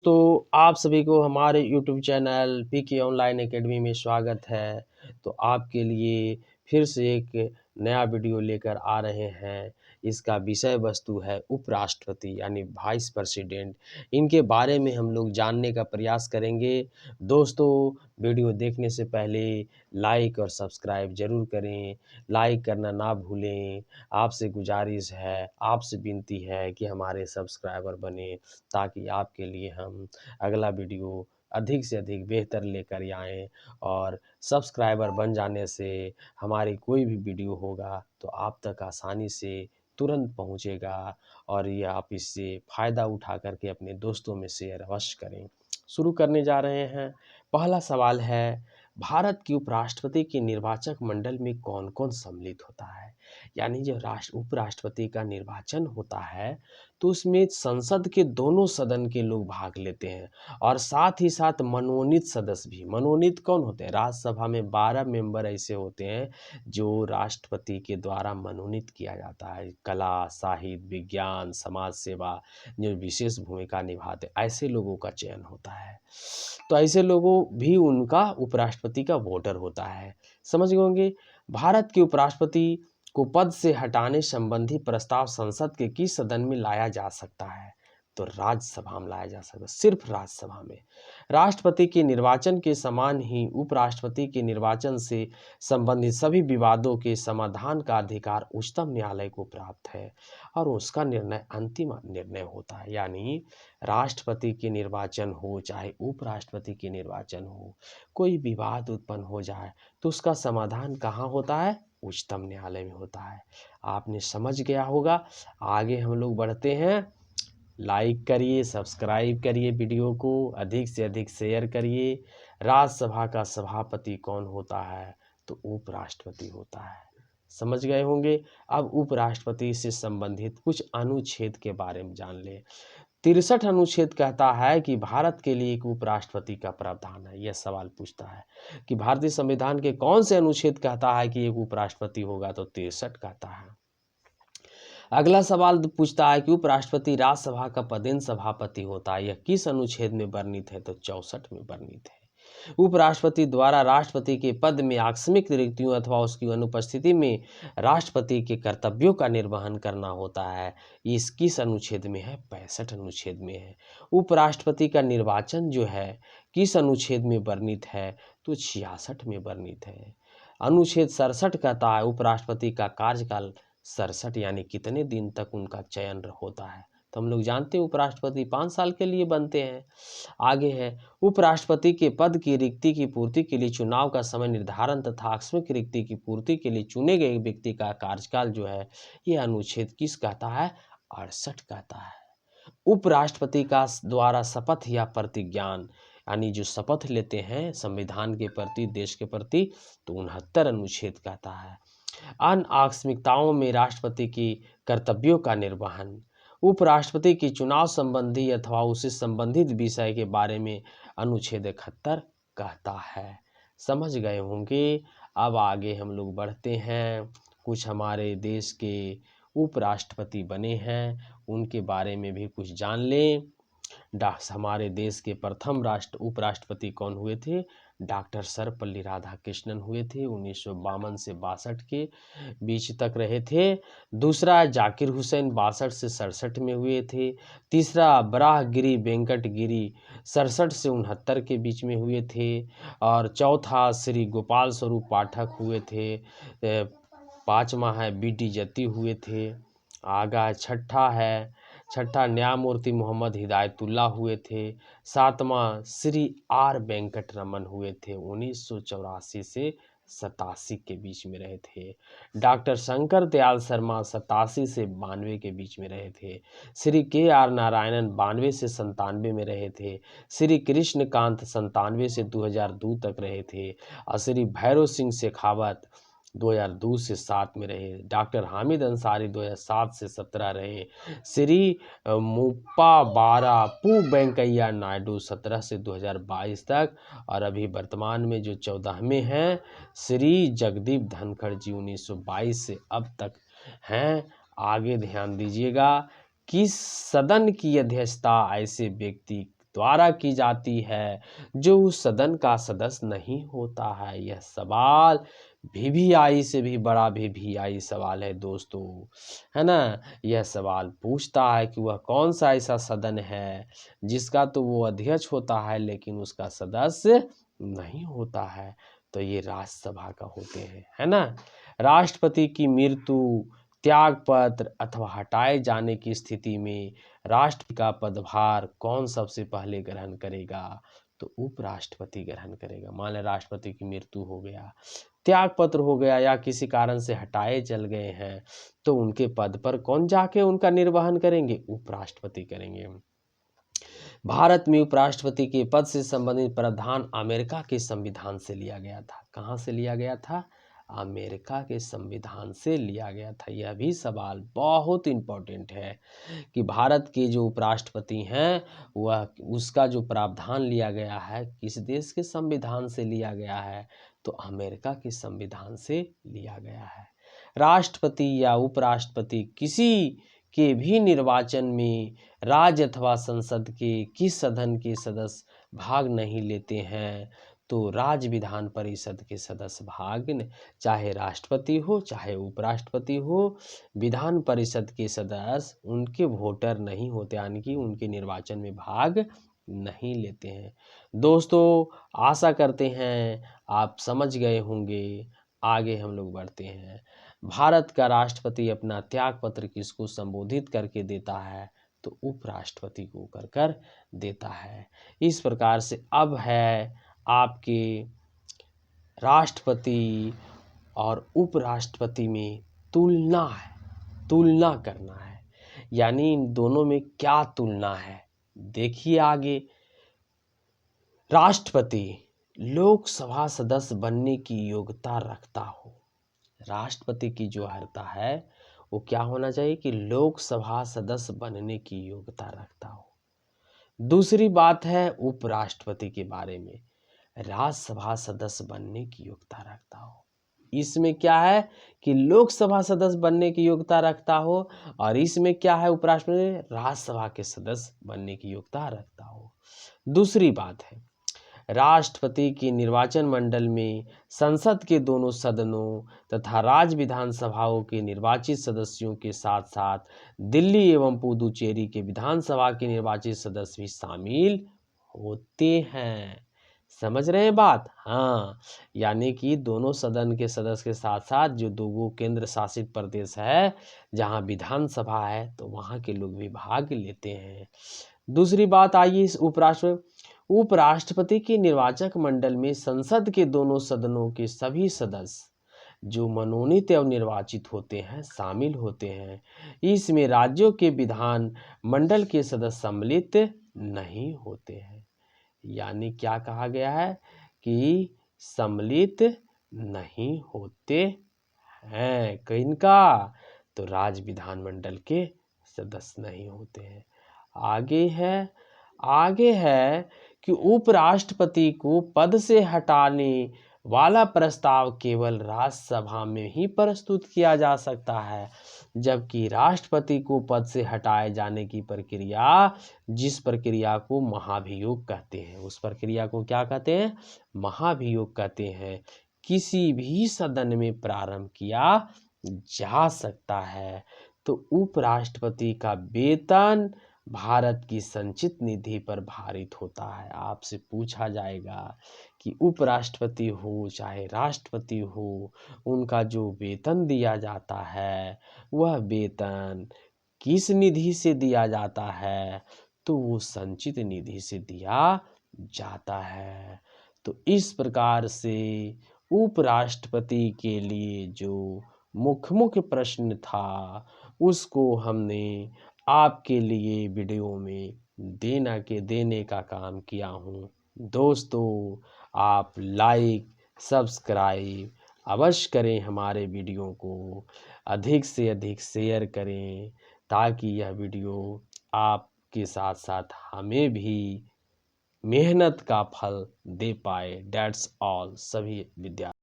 तो आप सभी को हमारे YouTube channel PK online academy में स्वागत है। तो आपके लिए फिर से एक नया वीडियो लेकर आ रहे हैं। इसका विषय वस्तु है उपराष्ट्रपति यानी वाइस प्रेसिडेंट। इनके बारे में हम लोग जानने का प्रयास करेंगे। दोस्तों, वीडियो देखने से पहले लाइक और सब्सक्राइब ज़रूर करें। लाइक करना ना भूलें। आपसे गुजारिश है, आपसे विनती है कि हमारे सब्सक्राइबर बने, ताकि आपके लिए हम अगला वीडियो अधिक से अधिक बेहतर लेकर आएँ। और सब्सक्राइबर बन जाने से हमारी कोई भी वीडियो होगा तो आप तक आसानी से तुरंत पहुंचेगा, और ये आप इससे फ़ायदा उठा करके अपने दोस्तों में शेयर अवश्य करें। शुरू करने जा रहे हैं। पहला सवाल है, भारत की उपराष्ट्रपति के निर्वाचक मंडल में कौन-कौन सम्मिलित होता है? यानी जो उपराष्ट्रपति का निर्वाचन होता है तो उसमें संसद के दोनों सदन के लोग भाग लेते हैं, और साथ ही साथ मनोनीत सदस्य भी। मनोनीत कौन होते हैं? राज्यसभा में 12 मेंबर ऐसे होते हैं जो राष्ट्रपति के द्वारा मनोनीत किया जाता है। कला, साहित्य, विज्ञान, समाज सेवा जो विशेष भूमिका निभाते हैं, ऐसे लोगों का चयन होता है। तो ऐसे लोगों भी उनका उपराष्ट्रपति का वोटर होता है। समझ गए होंगे। भारत के उपराष्ट्रपति को पद से हटाने संबंधी प्रस्ताव संसद के किस सदन में लाया जा सकता है? तो राज्यसभा में लाया जा सकता है, सिर्फ राज्यसभा में। राष्ट्रपति के निर्वाचन के समान ही उपराष्ट्रपति के निर्वाचन से संबंधित सभी विवादों के समाधान का अधिकार उच्चतम न्यायालय को प्राप्त है, और उसका निर्णय अंतिम निर्णय होता है। यानी राष्ट्रपति के निर्वाचन हो चाहे उपराष्ट्रपति के निर्वाचन हो, कोई विवाद उत्पन्न हो जाए तो उसका समाधान कहाँ होता है? उच्चतम न्यायालय में होता है। आपने समझ गया होगा। आगे हम लोग बढ़ते हैं। लाइक करिए, सब्सक्राइब करिए, वीडियो को अधिक से अधिक शेयर करिए। राज्यसभा का सभापति कौन होता है? तो उपराष्ट्रपति होता है। समझ गए होंगे। अब उपराष्ट्रपति से संबंधित कुछ अनुच्छेद के बारे में जान ले। 63 अनुच्छेद कहता है कि भारत के लिए एक उपराष्ट्रपति का प्रावधान है। यह सवाल पूछता है कि भारतीय संविधान के कौन से अनुच्छेद कहता है कि एक उपराष्ट्रपति होगा? तो 63 कहता है। अगला सवाल पूछता है कि उपराष्ट्रपति राज्यसभा का पदेन सभापति होता है। यह किस अनुच्छेद में वर्णित है? तो 64 में वर्णित है। उपराष्ट्रपति द्वारा राष्ट्रपति के पद में आकस्मिक रिक्तियों अथवा उसकी अनुपस्थिति में राष्ट्रपति के कर्तव्यों का निर्वहन करना होता है। इस किस अनुच्छेद में है? 65 अनुच्छेद में है। उपराष्ट्रपति का निर्वाचन जो है किस अनुच्छेद में वर्णित है? तो 66 में वर्णित है। अनुच्छेद 67 कहता है उपराष्ट्रपति का कार्यकाल 67 यानी कितने दिन तक उनका चयन होता है? तो हम लोग जानते हैं उपराष्ट्रपति 5 साल के लिए बनते हैं। आगे है, उपराष्ट्रपति के पद की रिक्ति की पूर्ति के लिए चुनाव का समय निर्धारण तथा आकस्मिक रिक्ति की पूर्ति के लिए चुने गए व्यक्ति का कार्यकाल जो है, यह अनुच्छेद किस कहता है? 68 कहता है। उपराष्ट्रपति का द्वारा शपथ या प्रतिज्ञान यानी जो शपथ लेते हैं संविधान के प्रति, देश के प्रति, तो 69 अनुच्छेद कहता है। अन्य आकस्मिकताओं में राष्ट्रपति की कर्तव्यों का निर्वहन, उपराष्ट्रपति की चुनाव संबंधी अथवा उससे संबंधित विषय के बारे में अनुच्छेद 71 कहता है। समझ गए होंगे। अब आगे हम लोग बढ़ते हैं। कुछ हमारे देश के उपराष्ट्रपति बने हैं, उनके बारे में भी कुछ जान लें। हमारे देश के प्रथम उपराष्ट्रपति कौन हुए थे? डॉक्टर सर्वपल्ली राधाकृष्णन हुए थे। 1952 से 62 के बीच तक रहे थे। दूसरा जाकिर हुसैन 62 से 67 में हुए थे। तीसरा बराहगिरी वेंकट गिरी 67 से 69 के बीच में हुए थे। और चौथा श्री गोपाल स्वरूप पाठक हुए थे। पाँचवा है BD जत्ती हुए थे। आगा छठा न्यायमूर्ति मोहम्मद हिदायतुल्लाह हुए थे। सातवां श्री R वेंकट रमन हुए थे। 1984 से 87 के बीच में रहे थे। डॉक्टर शंकर दयाल शर्मा 87 से 92 के बीच में रहे थे। श्री KR नारायणन 92 से 97 में रहे थे। श्री कृष्णकांत 97 से 2002 तक रहे थे। और श्री भैरव सिंह शेखावत 2002 से 7 में रहे। डॉक्टर हामिद अंसारी 2007 से 17 रहे। श्री मुप्पा बारा पू वेंकैया नायडू 17 से 2022 तक। और अभी वर्तमान में जो 14वें हैं श्री जगदीप धनखड़ जी 1922 से अब तक हैं। आगे ध्यान दीजिएगा, किस सदन की अध्यक्षता ऐसे व्यक्ति द्वारा की जाती है जो उस सदन का सदस्य नहीं होता है। यह सवाल वीवीआई से भी बड़ा वीवीआई सवाल है दोस्तों, है ना। यह सवाल पूछता है कि वह कौन सा ऐसा सदन है जिसका तो वो अध्यक्ष होता है लेकिन उसका सदस्य नहीं होता है। तो ये राज्यसभा का होते हैं, है ना। राष्ट्रपति की मृत्यु, त्यागपत्र अथवा हटाए जाने की स्थिति में राष्ट्रपति का पदभार कौन सबसे पहले ग्रहण करेगा? तो उपराष्ट्रपति ग्रहण करेगा। मान लें राष्ट्रपति की मृत्यु हो गया, त्यागपत्र हो गया या किसी कारण से हटाए चल गए हैं, तो उनके पद पर कौन जाके उनका निर्वहन करेंगे? उपराष्ट्रपति करेंगे। भारत में उपराष्ट्रपति के पद से संबंधित प्रावधान अमेरिका के संविधान से लिया गया था। कहाँ से लिया गया था? अमेरिका के संविधान से लिया गया था। यह भी सवाल बहुत इम्पोर्टेंट है कि भारत के जो उपराष्ट्रपति हैं वह उसका जो प्रावधान लिया गया है किस देश के संविधान से लिया गया है? तो अमेरिका के संविधान से लिया गया है। राष्ट्रपति या उपराष्ट्रपति किसी के भी निर्वाचन में राज्य अथवा संसद के किस सदन के सदस्य भाग नहीं लेते हैं? तो राज्य विधान परिषद के सदस्य चाहे राष्ट्रपति हो चाहे उपराष्ट्रपति हो, विधान परिषद के सदस्य उनके वोटर नहीं होते, यानी कि उनके निर्वाचन में भाग नहीं लेते हैं। दोस्तों आशा करते हैं आप समझ गए होंगे। आगे हम लोग बढ़ते हैं। भारत का राष्ट्रपति अपना त्याग पत्र किसको संबोधित करके देता है? तो उपराष्ट्रपति को कर देता है। इस प्रकार से अब है आपके राष्ट्रपति और उपराष्ट्रपति में तुलना है, तुलना करना है, यानी इन दोनों में क्या तुलना है देखिए आगे। राष्ट्रपति लोकसभा सदस्य बनने की योग्यता रखता हो। राष्ट्रपति की जो अर्हता है वो क्या होना चाहिए कि लोकसभा सदस्य बनने की योग्यता रखता हो। दूसरी बात है उपराष्ट्रपति के बारे में, राज्यसभा सदस्य बनने की योग्यता रखता हो। इसमें क्या है कि लोकसभा सदस्य बनने की योग्यता रखता हो, और इसमें क्या है उपराष्ट्रपति राज्यसभा के सदस्य बनने की योग्यता रखता हो। दूसरी बात है राष्ट्रपति की निर्वाचन मंडल में संसद के दोनों सदनों तथा राज्य विधानसभाओं के निर्वाचित सदस्यों के साथ साथ दिल्ली एवं पुदुचेरी के विधानसभा के निर्वाचित सदस्य भी शामिल होते हैं। समझ रहे हैं बात? हाँ, यानी कि दोनों सदन के सदस्य के साथ साथ जो दो केंद्र शासित प्रदेश है जहाँ विधानसभा है तो वहाँ के लोग भी भाग लेते हैं। दूसरी बात आइए इस उपराष्ट्रपति के निर्वाचक मंडल में संसद के दोनों सदनों के सभी सदस्य जो मनोनीत एवं निर्वाचित होते हैं शामिल होते हैं। इसमें राज्यों के विधान मंडल के सदस्य सम्मिलित नहीं होते हैं। यानी क्या कहा गया है कि सम्मिलित नहीं होते हैं। किनका? तो राज्य विधानमंडल के सदस्य नहीं होते हैं। आगे है कि उपराष्ट्रपति को पद से हटाने वाला प्रस्ताव केवल राज्यसभा में ही प्रस्तुत किया जा सकता है, जबकि राष्ट्रपति को पद से हटाए जाने की प्रक्रिया, जिस प्रक्रिया को महाभियोग कहते हैं, उस प्रक्रिया को क्या कहते हैं? महाभियोग कहते हैं, किसी भी सदन में प्रारंभ किया जा सकता है। तो उपराष्ट्रपति का वेतन भारत की संचित निधि पर भारित होता है। आपसे पूछा जाएगा कि उपराष्ट्रपति हो चाहे राष्ट्रपति हो, उनका जो वेतन दिया जाता है वह वेतन किस निधि से दिया जाता है? तो वो संचित निधि से दिया जाता है। तो इस प्रकार से उपराष्ट्रपति के लिए जो मुख्य प्रश्न था उसको हमने आपके लिए वीडियो में देने का काम किया हूँ। दोस्तों आप लाइक सब्सक्राइब अवश्य करें, हमारे वीडियो को अधिक से अधिक शेयर करें ताकि यह वीडियो आपके साथ साथ हमें भी मेहनत का फल दे पाए। डेट्स ऑल सभी विद्यार्थी।